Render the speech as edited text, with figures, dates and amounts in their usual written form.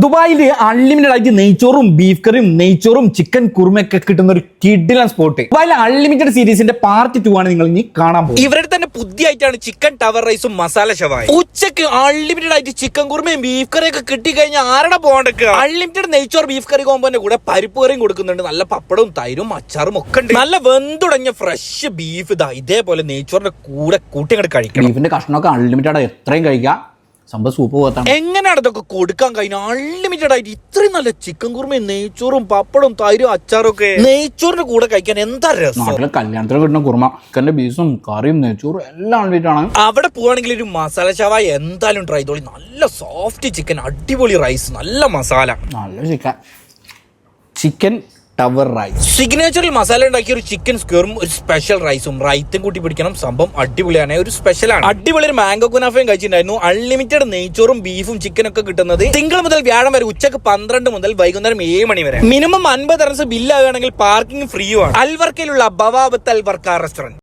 ദുബായിൽ അൺലിമിറ്റഡ് ആയിട്ട് നെയ്ച്ചോറും ബീഫ് കറിയും നെയ്ച്ചോറും ചിക്കൻ കുറുമയൊക്കെ കിട്ടുന്ന ഒരു കിഡിലൻ സ്പോട്ട്. ദുബായിൽ അൺലിമിറ്റഡ് സീരീസിന്റെ പാർട്ട് 2 ആണ് നിങ്ങൾ ഇനി കാണാൻ പോകുന്നത്. ഇവരുടെ തന്നെ പുതിയതായിട്ടാണ് ചിക്കൻ ടവർ റൈസും മസാല ഷവായും. ഉച്ചക്ക് അൺലിമിറ്റഡ് ആയിട്ട് ചിക്കൻ കുറുമയും ബീഫ് കറിയൊക്കെ കിട്ടിക്കഴിഞ്ഞാൽ ആരുടെ പോകണ്ടൊക്കെ. അൺലിമിറ്റഡ് നെയ്ച്ചോർ ബീഫ് കറി കോമ്പോന്റെ കൂടെ പരിപ്പ് കറിയും കൊടുക്കുന്നുണ്ട്. നല്ല പപ്പടവും തൈരും അച്ചാറും ഒക്കെ ഉണ്ട്. നല്ല വെന്തുടഞ്ഞ ഫ്രഷ് ബീഫ് ഇതേപോലെ നെയ്ച്ചോറിന്റെ കൂടെ കൂട്ടി അങ്ങോട്ട് കഴിക്കണം. ബീഫിന്റെ കഷ്ണമൊക്കെ അൺലിമിറ്റഡ് എത്രയും കഴിക്കാം. സംഭവം സൂപ്പ് പോകത്താണ്. എങ്ങനെയാണ് ഇതൊക്കെ കൊടുക്കാൻ കഴിഞ്ഞാൽ അൺലിമിറ്റഡ് ആയിട്ട് ഇത്രയും നല്ല ചിക്കൻ കുറുമയും നെയ്ച്ചോറും പപ്പടവും തൈരും അച്ചാറും ഒക്കെ നെയ്ച്ചോറിന്റെ കൂടെ കഴിക്കാൻ എന്താ രസം. നാട്ടിലെ കല്യാണത്തിന് കിട്ടുന്ന കുറുമ ചിക്കന്റെ ബീസും കറിയും നെയ്ച്ചോറും എല്ലാം അൺലിമിറ്റഡ് ആണ്. അവിടെ പോവാണെങ്കിൽ ഒരു മസാല ഷവായ എന്തായാലും ട്രൈ ചെയ്തോളി. നല്ല സോഫ്റ്റ് ചിക്കൻ, അടിപൊളി റൈസ്, നല്ല മസാല, നല്ല ചിക്കൻ ടവർ റൈസ്. സിഗ്നേച്ചറിൽ മസാല ഉണ്ടാക്കിയ ഒരു ചിക്കൻ സ്ക്വയറും ഒരു സ്പെഷ്യൽ റൈസും റൈത്തും കൂട്ടി പിടിക്കണം. സംഭവം അടിപൊളിയാണ്, ഒരു സ്പെഷ്യലാണ്. അടിപൊളി ഒരു മാംഗോ കുനാഫയും കഴിച്ചിട്ടുണ്ടായിരുന്നു. അൺലിമിറ്റഡ് നെയ്ച്ചോറും ബീഫും ചിക്കനും ഒക്കെ കിട്ടുന്നത് തിങ്കൾ മുതൽ വ്യാഴം വരെ ഉച്ചക്ക് 12 മുതൽ വൈകുന്നേരം 7 മണി വരെ. മിനിമം 50 ബില്ല് ആവുകയാണെങ്കിൽ പാർക്കിംഗ് ഫ്രീ ആണ്. അൽവർക്കയിലുള്ള ബവാബത്ത് അൽവർക്ക റെസ്റ്റോറന്റ്.